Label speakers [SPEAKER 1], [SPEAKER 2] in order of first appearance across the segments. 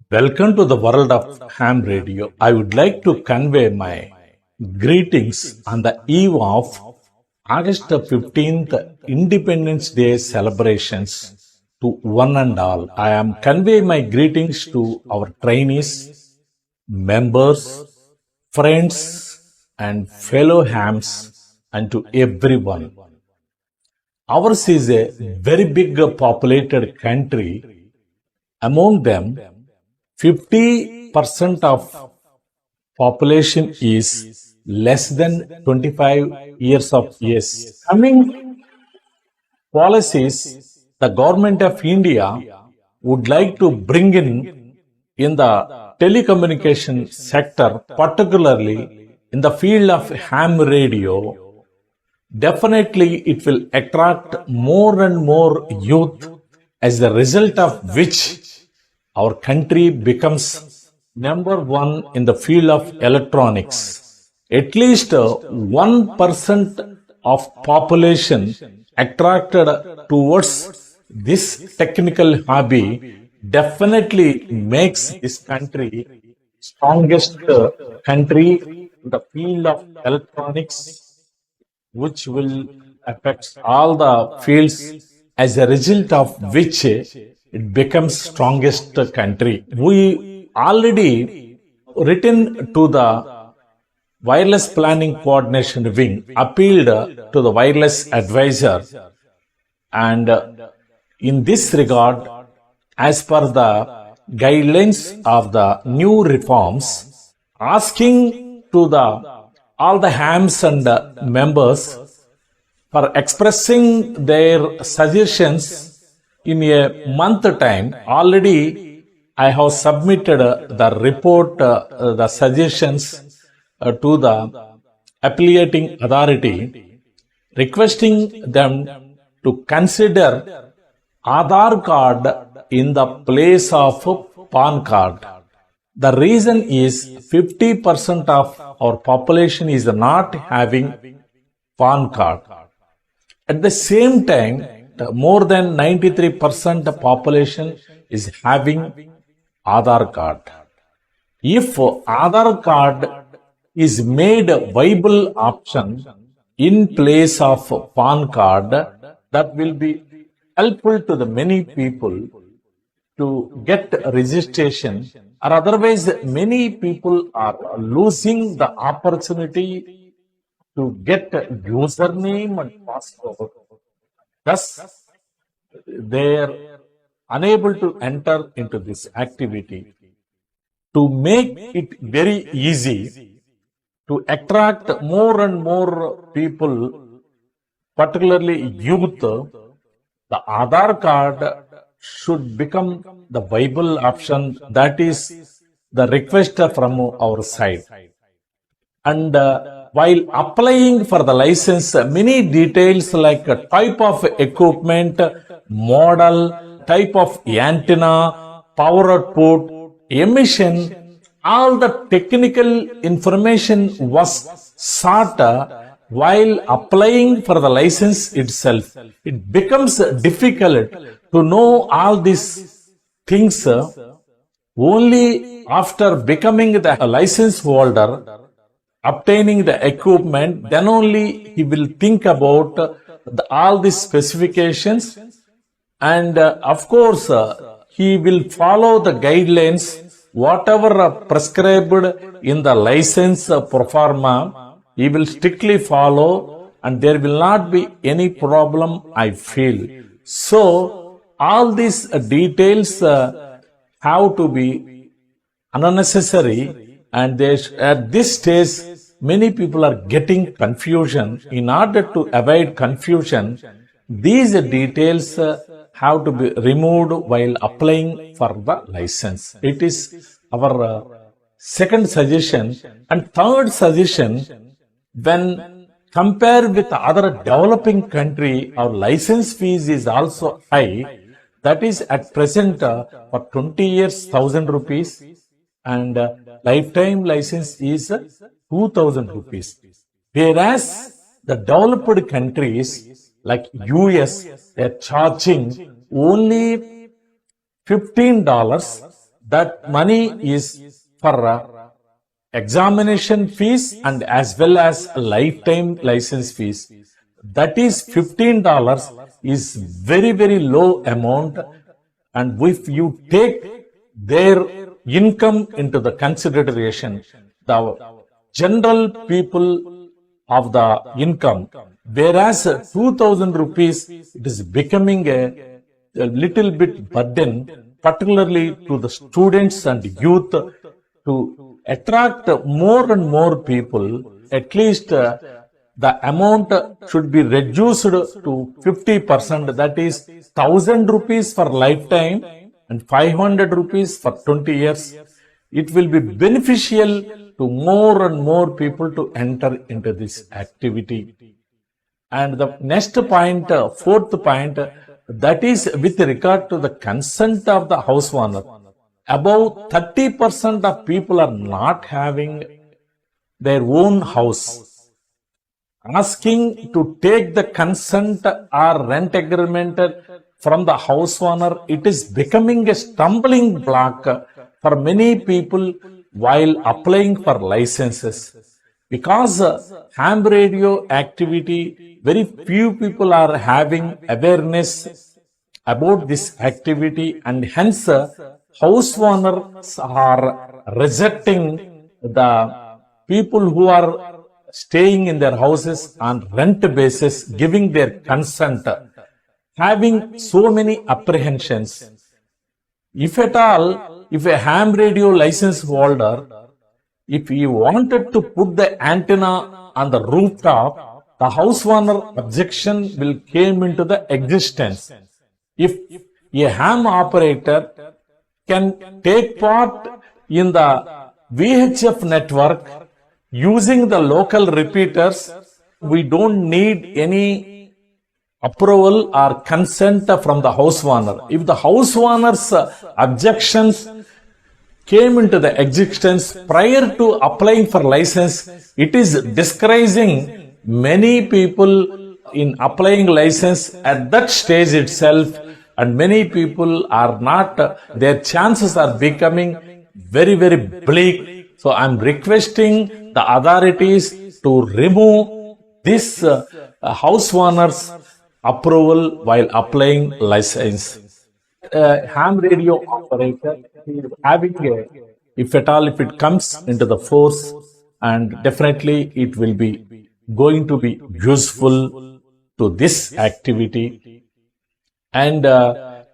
[SPEAKER 1] Welcome to the world of ham radio. I would like to convey my greetings on the eve of August 15th Independence Day celebrations to one and all. I am conveying my greetings to our trainees, members, friends, and fellow hams, and to everyone. Ours is a very big populated country. Among them, 50% of population is less than 25 years of age. Coming policies, the government of India would like to bring in the telecommunication sector, particularly in the field of ham radio. Definitely it will attract more and more youth, as the result of which our country becomes number one in the field of electronics. At least 1% of population attracted towards this technical hobby definitely makes this country strongest country in the field of electronics, which will affect all the fields, as a result of which it becomes strongest country. We already written to the Wireless Planning Coordination Wing, appealed to the wireless advisor, and in this regard, as per the guidelines of the new reforms, asking to all the hams and members for expressing their suggestions in a month time. Already I have submitted the report, the suggestions to the affiliating authority, requesting them to consider Aadhaar card in the place of PAN card. The reason is 50% of our population is not having PAN card. At the same time, more than 93% population is having Aadhaar card. If Aadhaar card is made a viable option in place of PAN card, that will be helpful to the many people to get registration, or otherwise many people are losing the opportunity to get username and password. Thus, they are unable to enter into this activity. To make it very easy to attract more and more people, particularly youth, the Aadhaar card should become the viable option. That is the request from our side. And while applying for the license, many details like type of equipment, model, type of antenna, power output, emission, all the technical information was sought while applying for the license itself. It becomes difficult to know all these things only after becoming the license holder, obtaining the equipment. Then only he will think about all these specifications, and of course he will follow the guidelines, whatever prescribed in the license pro forma. He will strictly follow, and there will not be any problem, I feel. So all these details have to be unnecessary, and at this stage many people are getting confusion. In order to avoid confusion, these details have to be removed while applying for the license. It is our second suggestion. And third suggestion, when compared with other developing country, our license fees is also high. That is at present for 20 years 1,000 rupees, and lifetime license is 2,000 rupees. Whereas the developed countries like US, they are charging only $15. that money is for examination fees and as well as lifetime license fees. That is $15 is very, very low amount. And if you take their income into the consideration, the general people of the income, whereas 2,000 rupees, it is becoming a little bit burden, particularly to the students and youth, to attract more and more people. At least the amount should be reduced to 50%, that is 1,000 rupees for lifetime and 500 rupees for 20 years. It will be beneficial to more and more people to enter into this activity. And the next point, fourth point, that is with regard to the consent of the house owner. About 30% of people are not having their own house. Asking to take the consent or rent agreement from the house owner, it is becoming a stumbling block for many people while applying for licenses. Because ham radio activity, very few people are having awareness about this activity, and hence house owners are rejecting the people who are staying in their houses on rent basis, giving their consent, having so many apprehensions. If at all, if a ham radio license holder, if he wanted to put the antenna on the rooftop, the house owner objection will came into the existence. If a ham operator can take part in the VHF network using the local repeaters, we don't need any approval or consent from the house owner. If the house owner's objections came into the existence prior to applying for license, it is discouraging many people in applying license at that stage itself, and many people are not, their chances are becoming very, very bleak. So I am requesting the authorities to remove this house owner's approval while applying license. Ham radio operator having a, if at all, if it comes into the force, and definitely it will be going to be useful to this activity. And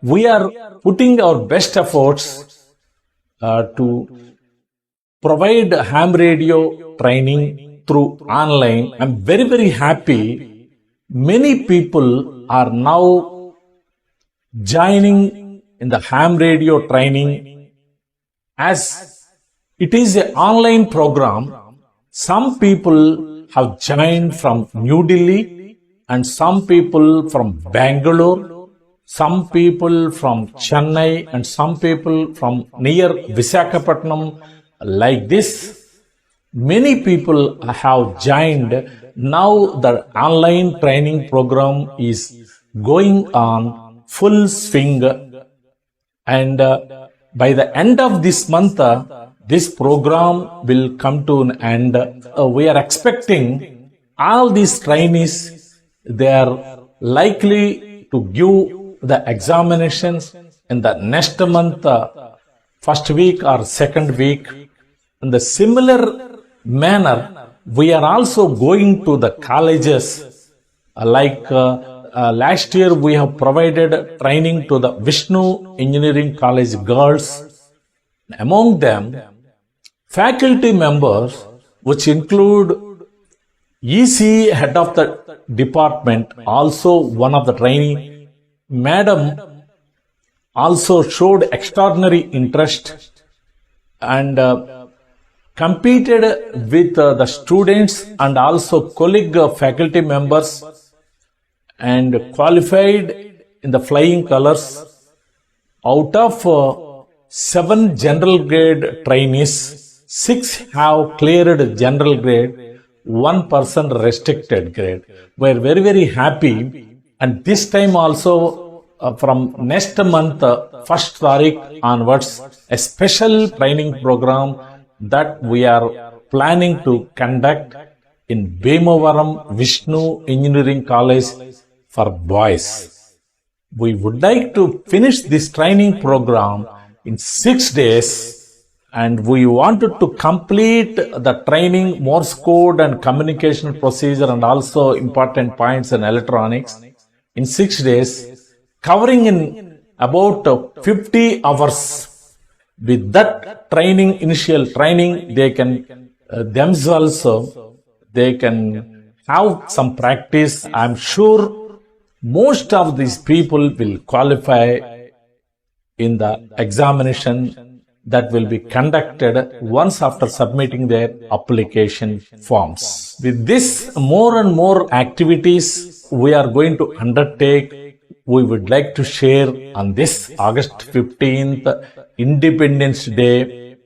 [SPEAKER 1] we are putting our best efforts to provide ham radio training through online. I'm very, very happy. Many people are now joining in the ham radio training, as it is an online program. Some people have joined from New Delhi, and some people from Bangalore, some people from Chennai, and some people from near Visakhapatnam. Like this, many people have joined. Now the online training program is going on full swing, and by the end of this month, this program will come to an end. We are expecting all these trainees, they are likely to give the examinations in the next month, first week or second week. In the similar manner, we are also going to the colleges. Like last year, we have provided training to the Vishnu Engineering College girls. Among them, faculty members, which include EC head of the department, also one of the trainee, madam, also showed extraordinary interest and competed with the students and also colleague faculty members and qualified in the flying colors. Out of 7 general grade trainees, 6 have cleared general grade, 1 person restricted grade. We are very, very happy, and this time also from next month, 1st Tariq onwards, a special training program that we are planning to conduct in Bhimavaram Vishnu Engineering College for boys. We would like to finish this training program in 6 days, and we wanted to complete the training Morse code and communication procedure and also important points in electronics in 6 days, covering in about 50 hours. With that training, initial training, they can themselves, they can have some practice. I'm sure most of these people will qualify in the examination that will be conducted once after submitting their application forms. With this, more and more activities we are going to undertake. We would like to share on this August 15th, Independence Day,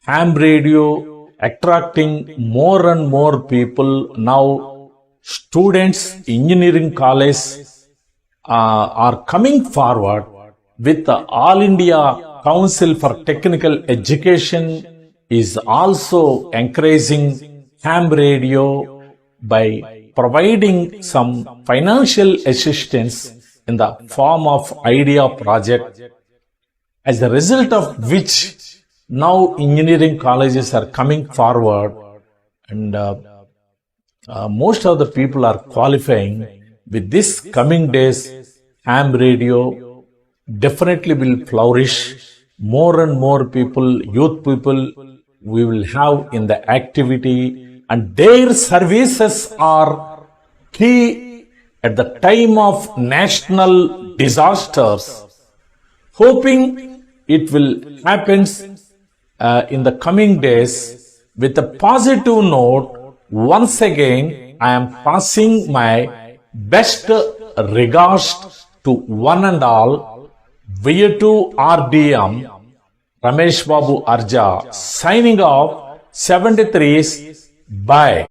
[SPEAKER 1] ham radio attracting more and more people. Now students, engineering college are coming forward with the All India Council for Technical Education is also encouraging ham radio by providing some financial assistance in the form of idea project, as a result of which now engineering colleges are coming forward, and most of the people are qualifying. With this coming days, ham radio definitely will flourish. More and more people, youth people, we will have in the activity, and their services are key at the time of national disasters. Hoping it will happen in the coming days. With a positive note, once again I am passing my best regards to one and all. V2 RDM Ramesh Babu Arja signing off. 73s. Bye.